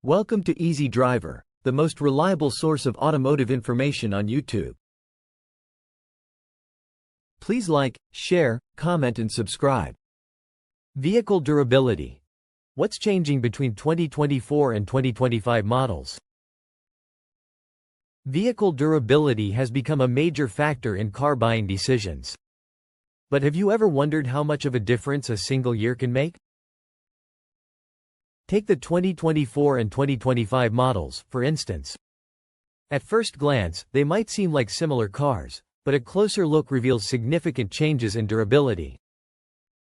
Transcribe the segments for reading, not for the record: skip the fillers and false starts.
Welcome to Easy Driver, the most reliable source of automotive information on YouTube. Please like, share, comment and subscribe. Vehicle durability. What's changing between 2024 and 2025 models? Vehicle durability has become a major factor in car buying decisions. But have you ever wondered how much of a difference a single year can make? Take the 2024 and 2025 models, for instance. At first glance, they might seem like similar cars, but a closer look reveals significant changes in durability.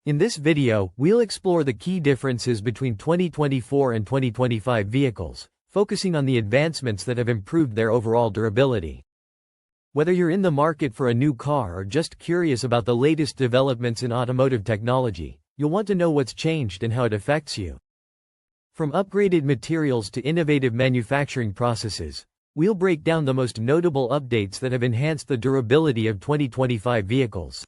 In this video, we'll explore the key differences between 2024 and 2025 vehicles, focusing on the advancements that have improved their overall durability. Whether you're in the market for a new car or just curious about the latest developments in automotive technology, you'll want to know what's changed and how it affects you. From upgraded materials to innovative manufacturing processes, we'll break down the most notable updates that have enhanced the durability of 2025 vehicles.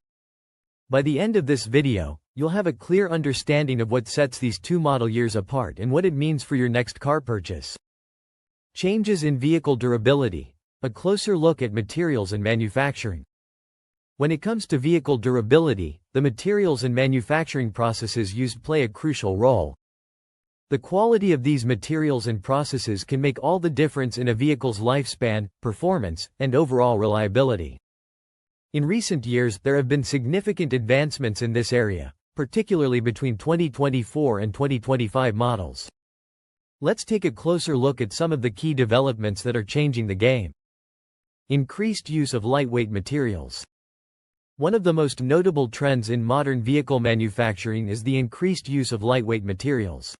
By the end of this video, you'll have a clear understanding of what sets these two model years apart and what it means for your next car purchase. Changes in vehicle durability. A closer look at materials and manufacturing. When it comes to vehicle durability, the materials and manufacturing processes used play a crucial role. The quality of these materials and processes can make all the difference in a vehicle's lifespan, performance, and overall reliability. In recent years, there have been significant advancements in this area, particularly between 2024 and 2025 models. Let's take a closer look at some of the key developments that are changing the game. Increased use of lightweight materials. One of the most notable trends in modern vehicle manufacturing is the increased use of lightweight materials.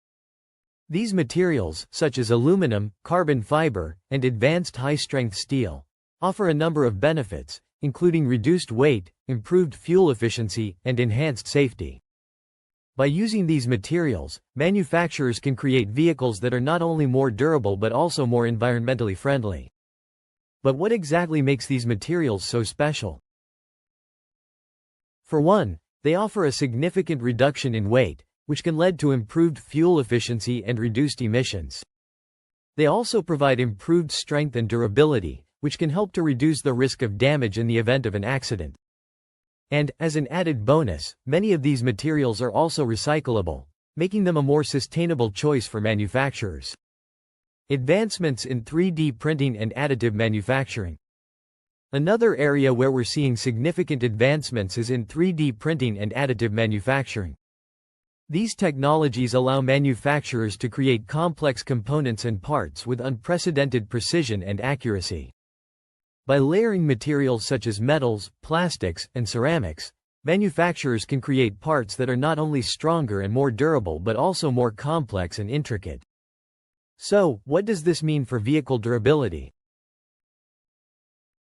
These materials, such as aluminum, carbon fiber, and advanced high-strength steel, offer a number of benefits, including reduced weight, improved fuel efficiency, and enhanced safety. By using these materials, manufacturers can create vehicles that are not only more durable but also more environmentally friendly. But what exactly makes these materials so special? For one, they offer a significant reduction in weight, which can lead to improved fuel efficiency and reduced emissions. They also provide improved strength and durability, which can help to reduce the risk of damage in the event of an accident. And, as an added bonus, many of these materials are also recyclable, making them a more sustainable choice for manufacturers. Advancements in 3D printing and additive manufacturing. Another area where we're seeing significant advancements is in 3D printing and additive manufacturing. These technologies allow manufacturers to create complex components and parts with unprecedented precision and accuracy. By layering materials such as metals, plastics, and ceramics, manufacturers can create parts that are not only stronger and more durable but also more complex and intricate. So, what does this mean for vehicle durability?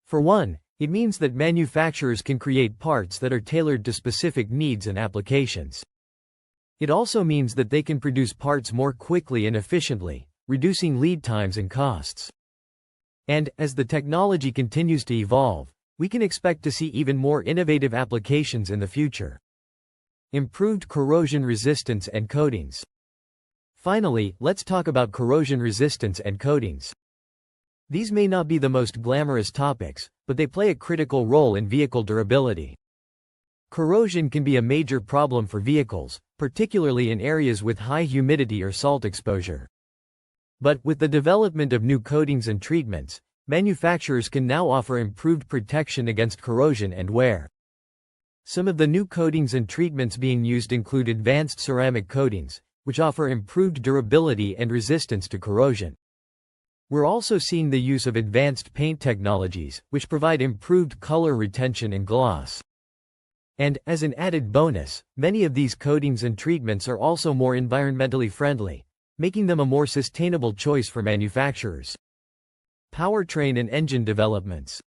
For one, it means that manufacturers can create parts that are tailored to specific needs and applications. It also means that they can produce parts more quickly and efficiently, reducing lead times and costs. And, as the technology continues to evolve, we can expect to see even more innovative applications in the future. Improved corrosion resistance and coatings. Finally, let's talk about corrosion resistance and coatings. These may not be the most glamorous topics, but they play a critical role in vehicle durability. Corrosion can be a major problem for vehicles, particularly in areas with high humidity or salt exposure. But, with the development of new coatings and treatments, manufacturers can now offer improved protection against corrosion and wear. Some of the new coatings and treatments being used include advanced ceramic coatings, which offer improved durability and resistance to corrosion. We're also seeing the use of advanced paint technologies, which provide improved color retention and gloss. And, as an added bonus, many of these coatings and treatments are also more environmentally friendly, making them a more sustainable choice for manufacturers. Powertrain and engine developments.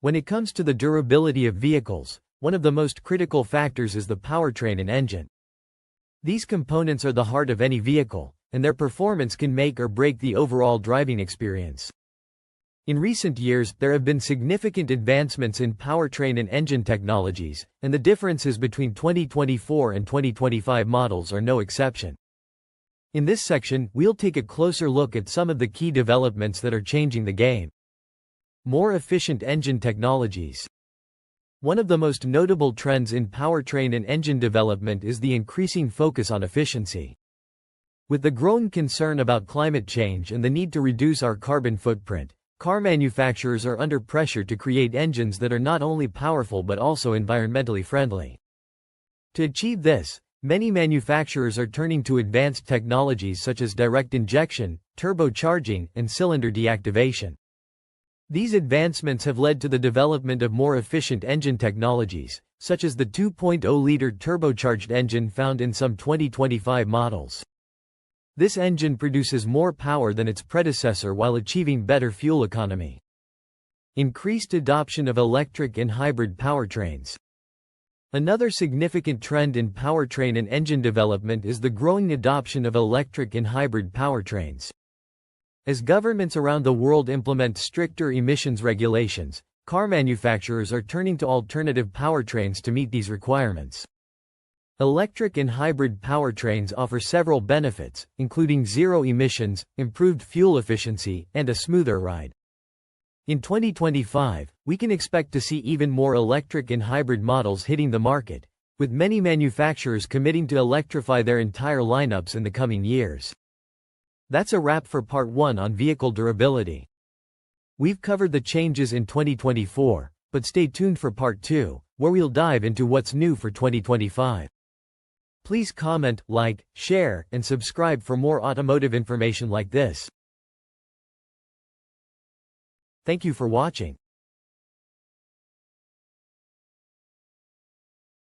When it comes to the durability of vehicles, one of the most critical factors is the powertrain and engine. These components are the heart of any vehicle, and their performance can make or break the overall driving experience. In recent years, there have been significant advancements in powertrain and engine technologies, and the differences between 2024 and 2025 models are no exception. In this section, we'll take a closer look at some of the key developments that are changing the game. More efficient engine technologies. One of the most notable trends in powertrain and engine development is the increasing focus on efficiency. With the growing concern about climate change and the need to reduce our carbon footprint, car manufacturers are under pressure to create engines that are not only powerful but also environmentally friendly. To achieve this, many manufacturers are turning to advanced technologies such as direct injection, turbocharging, and cylinder deactivation. These advancements have led to the development of more efficient engine technologies, such as the 2.0-liter turbocharged engine found in some 2025 models. This engine produces more power than its predecessor while achieving better fuel economy. Increased adoption of electric and hybrid powertrains. Another significant trend in powertrain and engine development is the growing adoption of electric and hybrid powertrains. As governments around the world implement stricter emissions regulations, car manufacturers are turning to alternative powertrains to meet these requirements. Electric and hybrid powertrains offer several benefits, including zero emissions, improved fuel efficiency, and a smoother ride. In 2025, we can expect to see even more electric and hybrid models hitting the market, with many manufacturers committing to electrify their entire lineups in the coming years. That's a wrap for Part 1 on vehicle durability. We've covered the changes in 2024, but stay tuned for Part 2, where we'll dive into what's new for 2025. Please comment, like, share, and subscribe for more automotive information like this. Thank you for watching.